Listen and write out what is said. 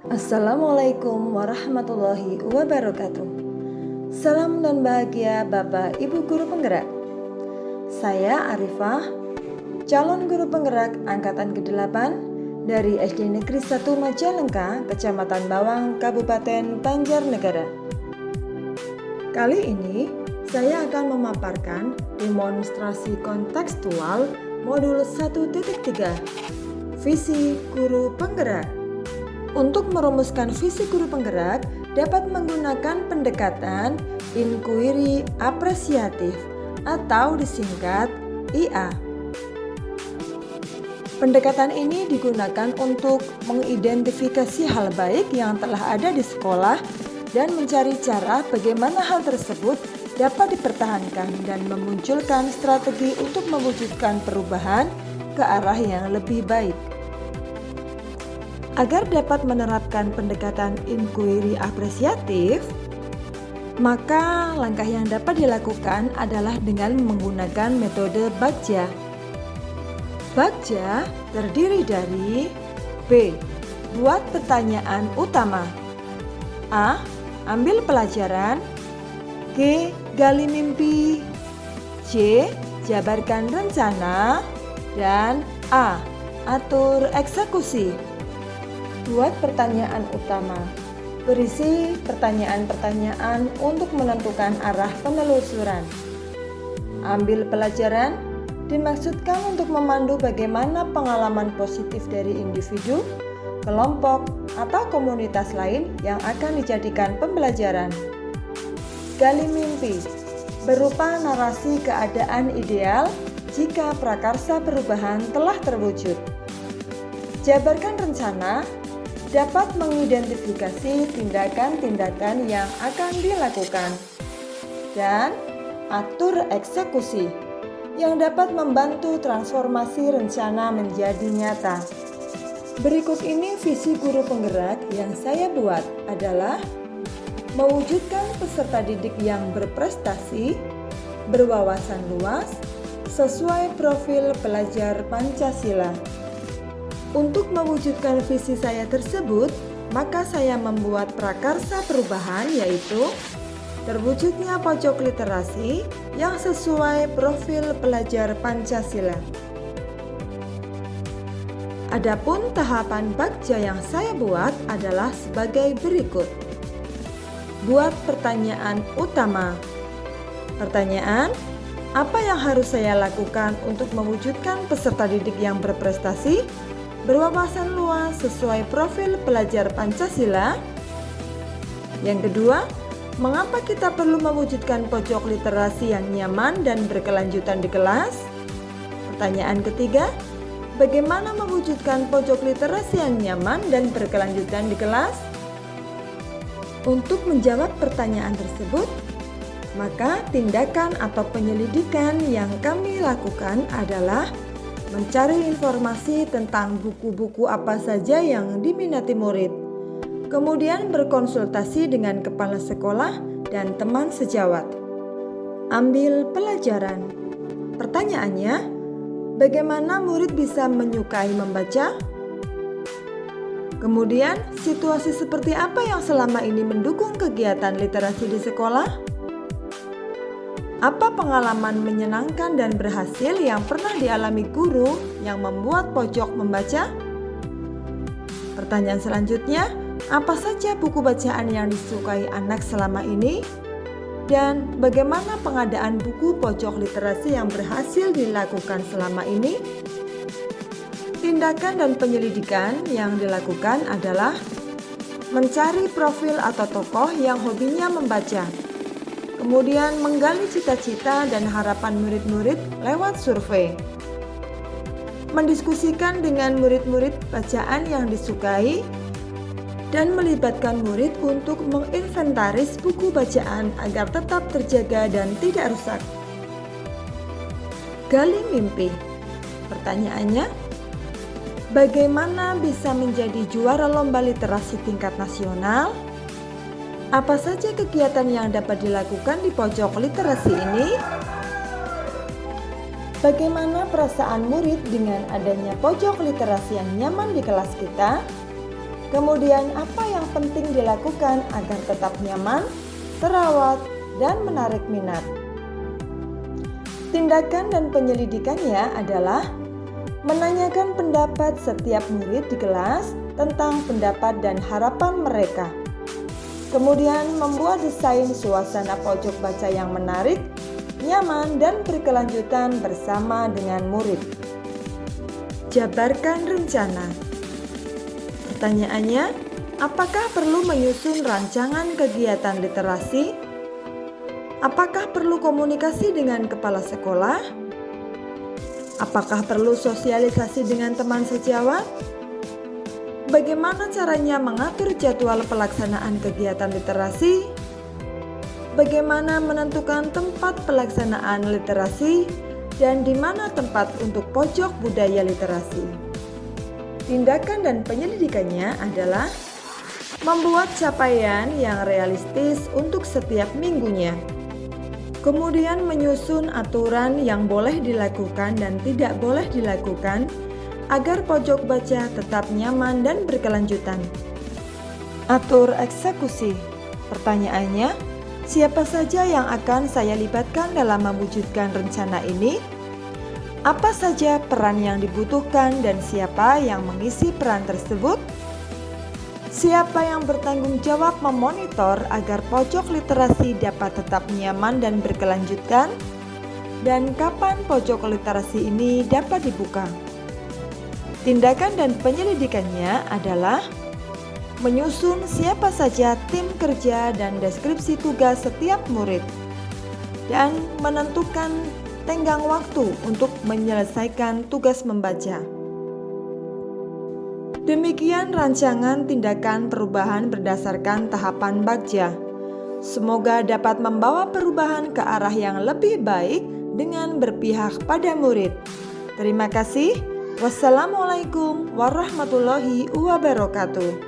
Assalamualaikum warahmatullahi wabarakatuh. Salam dan bahagia Bapak Ibu Guru Penggerak. Saya Arifah, calon guru penggerak angkatan ke-8 dari SD Negeri 1 Majalengka, Kecamatan Bawang, Kabupaten Banjarnegara. Kali ini saya akan memaparkan demonstrasi kontekstual modul 1.3 Visi Guru Penggerak. Untuk merumuskan visi guru penggerak dapat menggunakan pendekatan inquiry apresiatif atau disingkat IA. Pendekatan ini digunakan untuk mengidentifikasi hal baik yang telah ada di sekolah dan mencari cara bagaimana hal tersebut dapat dipertahankan dan memunculkan strategi untuk mewujudkan perubahan ke arah yang lebih baik. Agar dapat menerapkan pendekatan inquiry apresiatif, maka langkah yang dapat dilakukan adalah dengan menggunakan metode Bagja. Bagja terdiri dari B. Buat pertanyaan utama, A. Ambil pelajaran, G. Gali mimpi, C. Jabarkan rencana, dan A. Atur eksekusi. Buat pertanyaan utama, berisi pertanyaan-pertanyaan untuk menentukan arah penelusuran. Ambil pelajaran dimaksudkan untuk memandu bagaimana pengalaman positif dari individu, kelompok, atau komunitas lain yang akan dijadikan pembelajaran. Gali mimpi berupa narasi keadaan ideal jika prakarsa perubahan telah terwujud. Jabarkan rencana dapat mengidentifikasi tindakan-tindakan yang akan dilakukan, dan atur eksekusi yang dapat membantu transformasi rencana menjadi nyata. Berikut ini visi guru penggerak yang saya buat adalah mewujudkan peserta didik yang berprestasi, berwawasan luas, sesuai profil pelajar Pancasila. Untuk mewujudkan visi saya tersebut, maka saya membuat prakarsa perubahan, yaitu terwujudnya pojok literasi yang sesuai profil pelajar Pancasila. Adapun tahapan Bagja yang saya buat adalah sebagai berikut. Buat pertanyaan utama. Pertanyaan, apa yang harus saya lakukan untuk mewujudkan peserta didik yang berprestasi, berwawasan luas sesuai profil pelajar Pancasila? Yang kedua, mengapa kita perlu mewujudkan pojok literasi yang nyaman dan berkelanjutan di kelas? Pertanyaan ketiga, bagaimana mewujudkan pojok literasi yang nyaman dan berkelanjutan di kelas? Untuk menjawab pertanyaan tersebut, maka tindakan atau penyelidikan yang kami lakukan adalah mencari informasi tentang buku-buku apa saja yang diminati murid, kemudian berkonsultasi dengan kepala sekolah dan teman sejawat. Ambil pelajaran. Pertanyaannya, bagaimana murid bisa menyukai membaca? Kemudian, situasi seperti apa yang selama ini mendukung kegiatan literasi di sekolah? Apa pengalaman menyenangkan dan berhasil yang pernah dialami guru yang membuat pojok membaca? Pertanyaan selanjutnya, apa saja buku bacaan yang disukai anak selama ini? Dan bagaimana pengadaan buku pojok literasi yang berhasil dilakukan selama ini? Tindakan dan penyelidikan yang dilakukan adalah mencari profil atau tokoh yang hobinya membaca, kemudian menggali cita-cita dan harapan murid-murid lewat survei. Mendiskusikan dengan murid-murid bacaan yang disukai dan melibatkan murid untuk menginventaris buku bacaan agar tetap terjaga dan tidak rusak. Gali mimpi. Pertanyaannya, bagaimana bisa menjadi juara lomba literasi tingkat nasional? Apa saja kegiatan yang dapat dilakukan di pojok literasi ini? Bagaimana perasaan murid dengan adanya pojok literasi yang nyaman di kelas kita? Kemudian apa yang penting dilakukan agar tetap nyaman, terawat, dan menarik minat? Tindakan dan penyelidikannya adalah menanyakan pendapat setiap murid di kelas tentang pendapat dan harapan mereka. Kemudian membuat desain suasana pojok baca yang menarik, nyaman, dan berkelanjutan bersama dengan murid. Jabarkan rencana. Pertanyaannya, apakah perlu menyusun rancangan kegiatan literasi? Apakah perlu komunikasi dengan kepala sekolah? Apakah perlu sosialisasi dengan teman sejawat? Bagaimana caranya mengatur jadwal pelaksanaan kegiatan literasi? Bagaimana menentukan tempat pelaksanaan literasi dan di mana tempat untuk pojok budaya literasi? Tindakan dan penyelidikannya adalah membuat capaian yang realistis untuk setiap minggunya. Kemudian menyusun aturan yang boleh dilakukan dan tidak boleh dilakukan agar pojok baca tetap nyaman dan berkelanjutan. Atur eksekusi. Pertanyaannya, siapa saja yang akan saya libatkan dalam mewujudkan rencana ini? Apa saja peran yang dibutuhkan dan siapa yang mengisi peran tersebut? Siapa yang bertanggung jawab memonitor agar pojok literasi dapat tetap nyaman dan berkelanjutan? Dan kapan pojok literasi ini dapat dibuka? Tindakan dan penyelidikannya adalah menyusun siapa saja tim kerja dan deskripsi tugas setiap murid, dan menentukan tenggang waktu untuk menyelesaikan tugas membaca. Demikian rancangan tindakan perubahan berdasarkan tahapan Bagja. Semoga dapat membawa perubahan ke arah yang lebih baik dengan berpihak pada murid. Terima kasih. Wassalamualaikum warahmatullahi wabarakatuh.